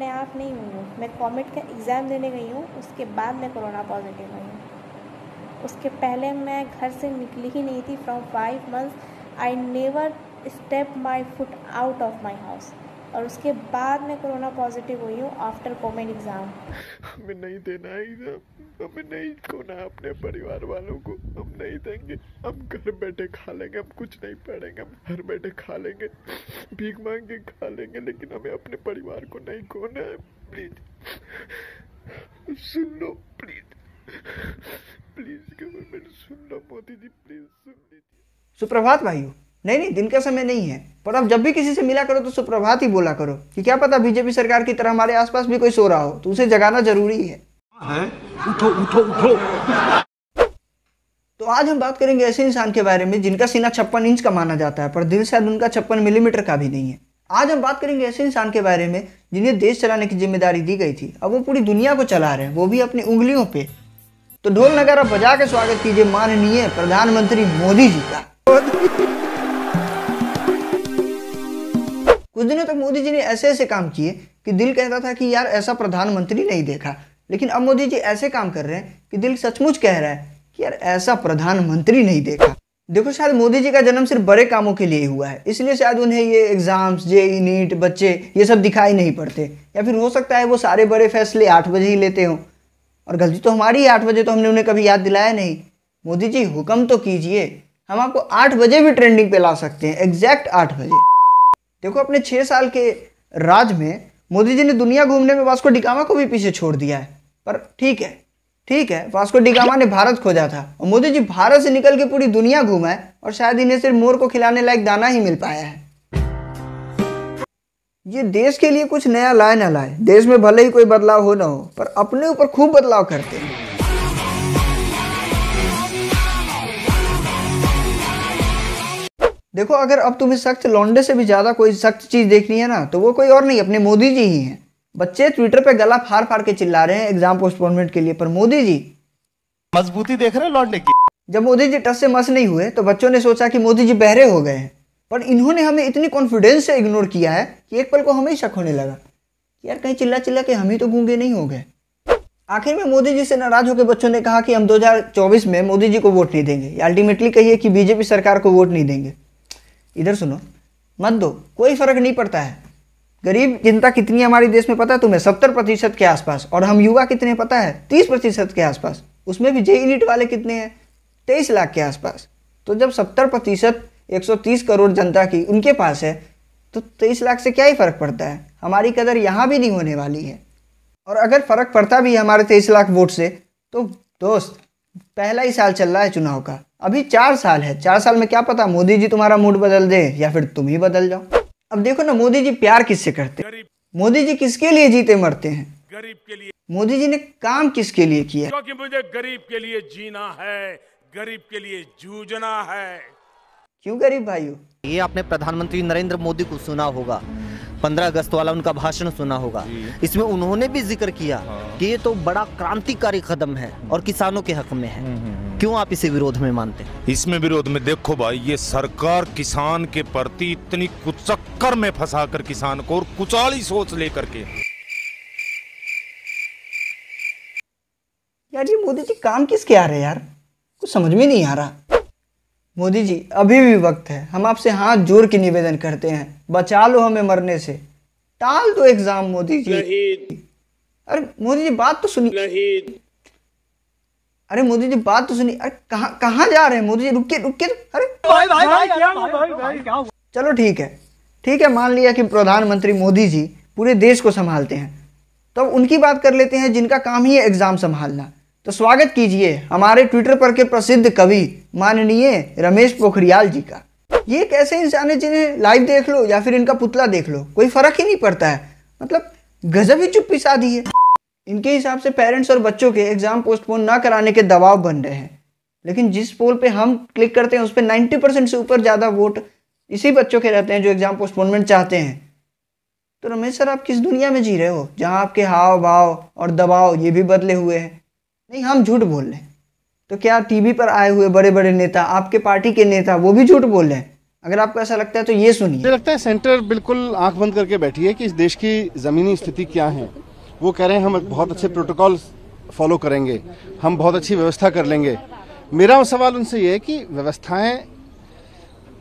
अपने आप नहीं हुई हूँ, मैं कॉमेट का एग्ज़ाम देने गई हूँ, उसके बाद मैं कोरोना पॉजिटिव हुई हूँ। उसके पहले मैं घर से निकली ही नहीं थी। From 5 months I never step my foot out of my house. और उसके बाद मैं कोरोना पॉजिटिव हुई हूँ आफ्टर कॉमेट एग्ज़ाम। हमें नहीं देना है एग्जाम, हमें नहीं खोना है अपने परिवार वालों को, हम नहीं देंगे। हम घर बैठे खा लेंगे, हम कुछ नहीं पढ़ेंगे, हम घर बैठे खा लेंगे, भीख मांग के खा लेंगे, लेकिन हमें अपने परिवार को नहीं खोना है। प्लीज सुन लो, प्लीज प्लीज गवर्नमेंट सुन लो, मोदी जी प्लीज सुन लीजिए। सुप्रभात भाइयों। नहीं नहीं, दिन का समय नहीं है, पर अब जब भी किसी से मिला करो तो सुप्रभात ही बोला करो, कि क्या पता बीजेपी सरकार की तरह हमारे आसपास भी कोई सो रहा हो तो उसे जगाना जरूरी है। उठो उठो उठो। तो आज हम बात करेंगे ऐसे इंसान के बारे में जिनका सीना 56 इंच का माना जाता है, पर दिल शायद उनका 56 मिलीमीटर का भी नहीं है। आज हम बात करेंगे ऐसे इंसान के बारे में जिन्हें देश चलाने की जिम्मेदारी दी गई थी, अब वो पूरी दुनिया को चला रहे हैं, वो भी अपनी उंगलियों पे। तो ढोल नगारा बजा के स्वागत कीजिए माननीय प्रधानमंत्री मोदी जी का। कुछ दिनों तक मोदी जी ने ऐसे ऐसे काम किए कि दिल कहता था कि यार ऐसा प्रधानमंत्री नहीं देखा, लेकिन अब मोदी जी ऐसे काम कर रहे हैं कि दिल सचमुच कह रहा है कि यार ऐसा प्रधानमंत्री नहीं देखा। देखो, शायद मोदी जी का जन्म सिर्फ बड़े कामों के लिए ही हुआ है, इसलिए शायद उन्हें ये एग्जाम्स, जेई, नीट, बच्चे ये सब दिखाई नहीं पड़ते, या फिर हो सकता है वो सारे बड़े फैसले 8 बजे ही लेते हो, और गलती तो हमारी 8 बजे तो हमने उन्हें कभी याद दिलाया नहीं। मोदी जी हुक्म तो कीजिए, हम आपको 8 बजे भी ट्रेंडिंग पे ला सकते हैं, एग्जैक्ट 8 बजे। देखो, अपने 6 साल के राज में मोदी जी ने दुनिया घूमने में वास्को डिगामा को भी पीछे छोड़ दिया है। पर ठीक है, वास्को डिगामा ने भारत खोजा था और मोदी जी भारत से निकल के पूरी दुनिया घूमा है, और शायद इन्हें सिर्फ मोर को खिलाने लायक दाना ही मिल पाया है। ये देश के लिए कुछ नया लाए ना लाए, देश में भले ही कोई बदलाव हो ना हो, पर अपने ऊपर खूब बदलाव करते हैं। देखो, अगर अब तुम्हें सख्त लौंडे से भी ज्यादा कोई सख्त चीज देखनी है ना, तो वो कोई और नहीं, अपने मोदी जी ही हैं। बच्चे ट्विटर पे गला फाड़ फाड़ के चिल्ला रहे हैं एग्जाम पोस्टपोनमेंट के लिए, पर मोदी जी मजबूती देख रहे हैं लौंडे की। जब मोदी जी टस से मस नहीं हुए तो बच्चों ने सोचा कि मोदी जी बहरे हो गए हैं, पर इन्होंने हमें इतनी कॉन्फिडेंस से इग्नोर किया है कि एक पल को हमें ही शक होने लगा कि यार कहीं चिल्ला चिल्ला के हम ही तो गूंगे नहीं हो गए। आखिर में मोदी जी से नाराज होकर बच्चों ने कहा कि हम 2024 में मोदी जी को वोट नहीं देंगे, या अल्टीमेटली कहिए कि बीजेपी सरकार को वोट नहीं देंगे। इधर सुनो, मत दो, कोई फर्क नहीं पड़ता है। गरीब जनता कितनी हमारे देश में पता है तुम्हें? 70% के आसपास। और हम युवा कितने पता है? 30% के आसपास। उसमें भी जेई नीट वाले कितने हैं? 23 लाख के आसपास। तो जब 70% 130 करोड़ जनता की उनके पास है, तो 23 लाख से क्या ही फर्क पड़ता है? हमारी कदर यहाँ भी नहीं होने वाली है। और अगर फर्क पड़ता भी है हमारे 23 लाख वोट से, तो दोस्त पहला ही साल चल रहा है चुनाव का, अभी 4 साल है। 4 साल में क्या पता मोदी जी तुम्हारा मूड बदल दे, या फिर तुम ही बदल जाओ। अब देखो ना, मोदी जी प्यार किससे करते हैं? मोदी जी किसके लिए जीते मरते हैं? गरीब के लिए। मोदी जी ने काम किसके लिए किया? क्योंकि मुझे गरीब के लिए जीना है, गरीब के लिए जूझना है। क्यों गरीब भाइयों? ये आपने प्रधानमंत्री नरेंद्र मोदी को सुना होगा, 15 अगस्त वाला उनका भाषण सुना होगा। इसमें उन्होंने भी जिक्र किया कि ये तो बड़ा क्रांतिकारी कदम है और किसानों के हक में है। क्यों आप इसे विरोध में मानते हैं? इसमें विरोध में देखो भाई, ये सरकार किसान के प्रति इतनी कुचक्कर में फंसाकर किसान को और कुचाली सोच लेकर के। यार ये मोदी जी काम किसके आ रहे हैं यार? कुछ समझ में नहीं आ रहा। मोदी जी अभी भी वक्त है, हम आपसे हाथ जोड़ के निवेदन करते हैं, बचा लो हमें मरने से, टाल दो एग्जाम मोदी जी। अरे मोदी जी बात तो सुनिए। अरे मोदी जी बात तो सुनिए। अरे कहाँ जा रहे हैं मोदी जी? रुकिए। अरे चलो ठीक है, मान लिया कि प्रधानमंत्री मोदी जी पूरे देश को संभालते हैं, तो उनकी बात कर लेते हैं जिनका काम ही है एग्जाम संभालना। तो स्वागत कीजिए हमारे ट्विटर पर के प्रसिद्ध कवि माननीय रमेश पोखरियाल जी का। ये एक ऐसे इंसान है जिन्हें लाइव देख लो या फिर इनका पुतला देख लो, कोई फर्क ही नहीं पड़ता है। मतलब गजब ही चुप्पी साधी है। इनके हिसाब से पेरेंट्स और बच्चों के एग्जाम पोस्टपोन ना कराने के दबाव बन रहे हैं, लेकिन जिस पोल पे हम क्लिक करते हैं उस पर 90% से ऊपर ज़्यादा वोट इसी बच्चों के रहते हैं जो एग्जाम पोस्टपोनमेंट चाहते हैं। तो रमेश सर, आप किस दुनिया में जी रहे हो जहाँ आपके हाव भाव और दबाव ये भी बदले हुए हैं? नहीं, हम झूठ बोल रहे हैं तो क्या टीवी पर आए हुए बड़े बड़े नेता, आपके पार्टी के नेता, वो भी झूठ बोल रहे हैं? अगर आपको ऐसा लगता है तो ये सुनिए। मुझे लगता है सेंटर बिल्कुल आंख बंद करके बैठी है कि इस देश की ज़मीनी स्थिति क्या है। वो कह रहे हैं हम बहुत अच्छे प्रोटोकॉल फॉलो करेंगे, हम बहुत अच्छी व्यवस्था कर लेंगे। मेरा सवाल उनसे ये है कि व्यवस्थाएं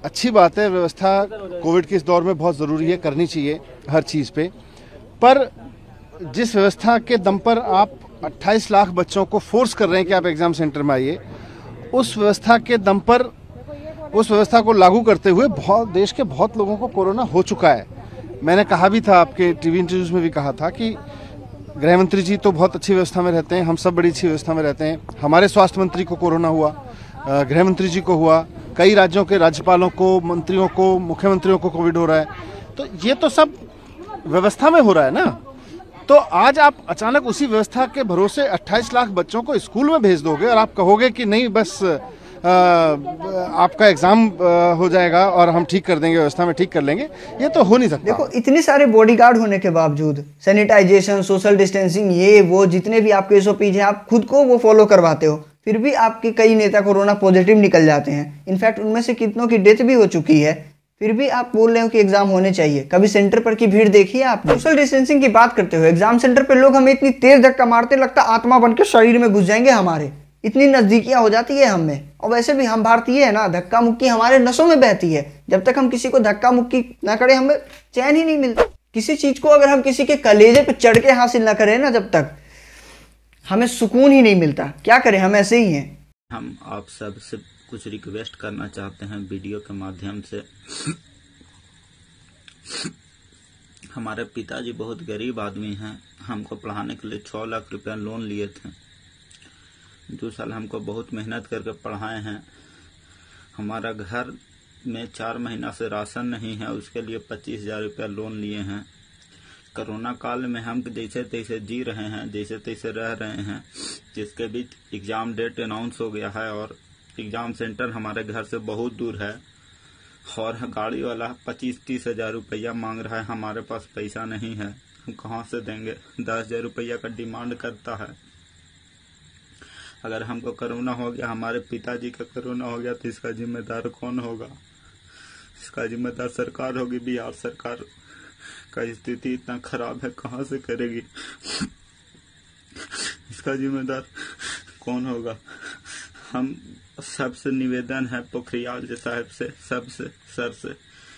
अच्छी बात है, व्यवस्था कोविड के इस दौर में बहुत ज़रूरी है, करनी चाहिए हर चीज़ पे, पर जिस व्यवस्था के दम पर आप 28 लाख बच्चों को फोर्स कर रहे हैं कि आप एग्ज़ाम सेंटर में आइए, उस व्यवस्था के दम पर, उस व्यवस्था को लागू करते हुए देश के बहुत लोगों को कोरोना हो चुका है। मैंने कहा भी था, आपके टीवी इंटरव्यूज़ में भी कहा था कि गृह मंत्री जी तो बहुत अच्छी व्यवस्था में रहते हैं, हम सब बड़ी अच्छी व्यवस्था में रहते हैं। हमारे स्वास्थ्य मंत्री को कोरोना हुआ, गृह मंत्री जी को हुआ, कई राज्यों के राज्यपालों को, मंत्रियों को, मुख्यमंत्रियों को कोविड हो रहा है। तो ये तो सब व्यवस्था में हो रहा है ना। तो आज आप अचानक उसी व्यवस्था के भरोसे 28 लाख बच्चों को स्कूल में भेज दोगे और आप कहोगे कि नहीं बस आपका एग्जाम हो जाएगा और हम ठीक कर देंगे, व्यवस्था में ठीक कर लेंगे, ये तो हो नहीं सकता। देखो, इतने सारे बॉडीगार्ड होने के बावजूद सैनिटाइजेशन, सोशल डिस्टेंसिंग, ये वो जितने भी आपके SOPs हैं, आप खुद को वो फॉलो करवाते हो, फिर भी आपके कई नेता कोरोना पॉजिटिव निकल जाते हैं। इनफैक्ट उनमें से कितनों की डेथ भी हो चुकी है, फिर भी आप बोल रहे हो कि एग्जाम होने चाहिए। कभी सेंटर पर की भीड़ देखी है आपने? सोशल डिस्टेंसिंग की बात करते हो, एग्जाम सेंटर पर लोग हमें इतनी तेज धक्का मारते, लगता आत्मा बन के शरीर में घुस जाएंगे हमारे, इतनी नजदीकियां हो जाती है हमें। और वैसे भी हम भारतीय है ना, धक्का मुक्की हमारे नसों में बहती है। जब तक हम किसी को धक्का मुक्की ना करें, हमें चैन ही नहीं मिलता। किसी चीज को अगर हम किसी के कलेजे पे चढ़ के हासिल ना करें ना, जब तक हमें सुकून ही नहीं मिलता। क्या करें, हम ऐसे ही हैं। हम आप सब से कुछ रिक्वेस्ट करना चाहते हैं वीडियो के माध्यम से। हमारे पिताजी बहुत गरीब आदमी हैं, हमको पढ़ाने के लिए 6 लाख रुपया लोन लिए थे। 2 साल हमको बहुत मेहनत करके पढ़ाए हैं। हमारा घर में 4 महीना से राशन नहीं है, उसके लिए 25,000 रुपया लोन लिए हैं। कोरोना काल में हम जैसे तैसे जी रहे हैं, जैसे तैसे रह रहे हैं, जिसके बीच एग्ज़ाम डेट अनाउंस हो गया है और एग्ज़ाम सेंटर हमारे घर से बहुत दूर है और गाड़ी वाला 25-30 हज़ार रुपया मांग रहा है। हमारे पास पैसा नहीं है, हम कहाँ से देंगे? 10,000 रुपया का डिमांड करता है। अगर हमको कोरोना हो गया, हमारे पिताजी का कोरोना हो गया, तो इसका जिम्मेदार कौन होगा? इसका जिम्मेदार सरकार होगी। बिहार सरकार का स्थिति इतना खराब है, कहाँ से करेगी? इसका जिम्मेदार कौन होगा? हम सबसे निवेदन है पोखरियाल जी साहब से, सबसे सर से,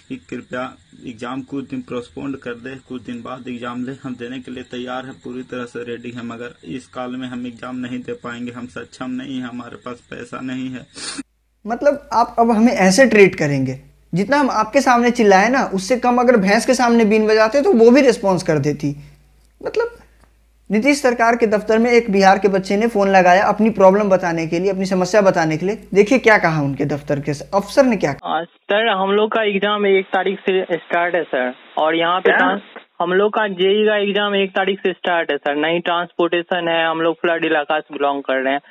कि कृपया एग्ज़ाम कुछ दिन पोस्टपोन्ड कर दे, कुछ दिन बाद एग्ज़ाम ले। हम देने के लिए तैयार हैं, पूरी तरह से रेडी हैं, मगर इस काल में हम एग्ज़ाम नहीं दे पाएंगे। हम सक्षम नहीं हैं, हमारे पास पैसा नहीं है। मतलब आप अब हमें ऐसे ट्रीट करेंगे? जितना हम आपके सामने चिल्लाए ना, उससे कम अगर भैंस के सामने बीन बजाते तो वो भी रिस्पॉन्स कर देती। मतलब नीतीश सरकार के दफ्तर में एक बिहार के बच्चे ने फ़ोन लगाया अपनी प्रॉब्लम बताने के लिए, अपनी समस्या बताने के लिए। देखिए क्या कहा उनके दफ्तर के अफसर ने। क्या कहा? सर, हम लोग का एग्जाम 1 तारीख से स्टार्ट है सर, और यहाँ पे हम लोग का JEE का एग्जाम 1 तारीख से स्टार्ट है सर। नई ट्रांसपोर्टेशन है, हम लोग फ्लड इलाका से बिलोंग कर रहे हैं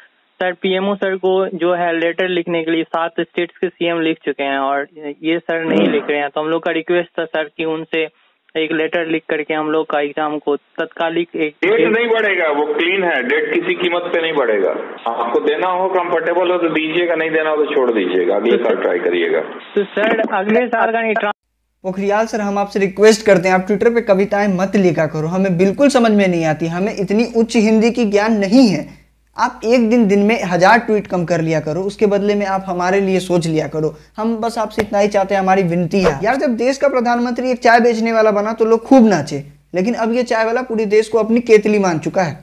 सर। PMO सर को जो है लेटर लिखने के लिए 7 स्टेट्स के CM लिख चुके हैं और ये सर नहीं लिख रहे हैं। तो हम लोग का रिक्वेस्ट था सर कि उनसे एक लेटर लिख करके हम लोग का एग्जाम को तत्कालिक एक डेट नहीं बढ़ेगा, वो क्लीन है, डेट किसी कीमत पे नहीं बढ़ेगा। आपको देना हो, कंफर्टेबल हो तो दीजिएगा, नहीं देना हो तो छोड़ दीजिएगा, अगले साल ट्राई करिएगा। तो सर अगले साल का नहीं। पोखरियाल सर, हम आपसे रिक्वेस्ट करते हैं, आप ट्विटर पे कविताएं मत लिखा करो, हमें बिल्कुल समझ में नहीं आती, हमें इतनी उच्च हिंदी की ज्ञान नहीं है। आप एक दिन में 1000 ट्वीट कम कर लिया करो, उसके बदले में आप हमारे लिए सोच लिया करो। हम बस आपसे इतना ही चाहते हैं, हमारी विनती है। यार, जब देश का प्रधानमंत्री एक चाय बेचने वाला बना तो लोग खूब नाचे, लेकिन अब ये चाय वाला पूरे देश को अपनी केतली मान चुका है।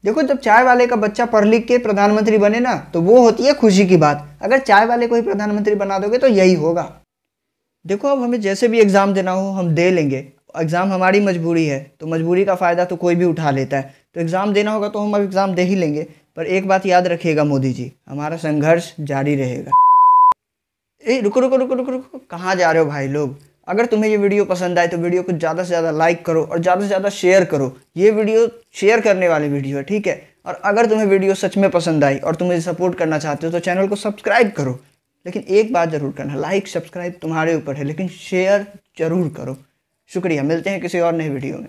देखो, जब चाय वाले का बच्चा पढ़ लिख के प्रधानमंत्री बने ना, तो वो होती है खुशी की बात। अगर चाय वाले को ही प्रधानमंत्री बना दोगे तो यही होगा। देखो, अब हमें जैसे भी एग्जाम देना हो हम दे लेंगे। एग्जाम हमारी मजबूरी है, तो मजबूरी का फ़ायदा तो कोई भी उठा लेता है। तो एग्ज़ाम देना होगा तो हम अब एग्ज़ाम दे ही लेंगे। पर एक बात याद रखिएगा मोदी जी, हमारा संघर्ष जारी रहेगा। रुको रुको रुको रुको रुको, कहाँ जा रहे हो भाई लोग? अगर तुम्हें ये वीडियो पसंद आए तो वीडियो को ज़्यादा से ज़्यादा लाइक करो और ज़्यादा से ज़्यादा शेयर करो। ये वीडियो शेयर करने वाली वीडियो है, ठीक है? और अगर तुम्हें वीडियो सच में पसंद आई और तुम मुझे सपोर्ट करना चाहते हो तो चैनल को सब्सक्राइब करो। लेकिन एक बात ज़रूर करना, लाइक सब्सक्राइब तुम्हारे ऊपर है, लेकिन शेयर ज़रूर करो। शुक्रिया, मिलते हैं किसी और नए वीडियो में।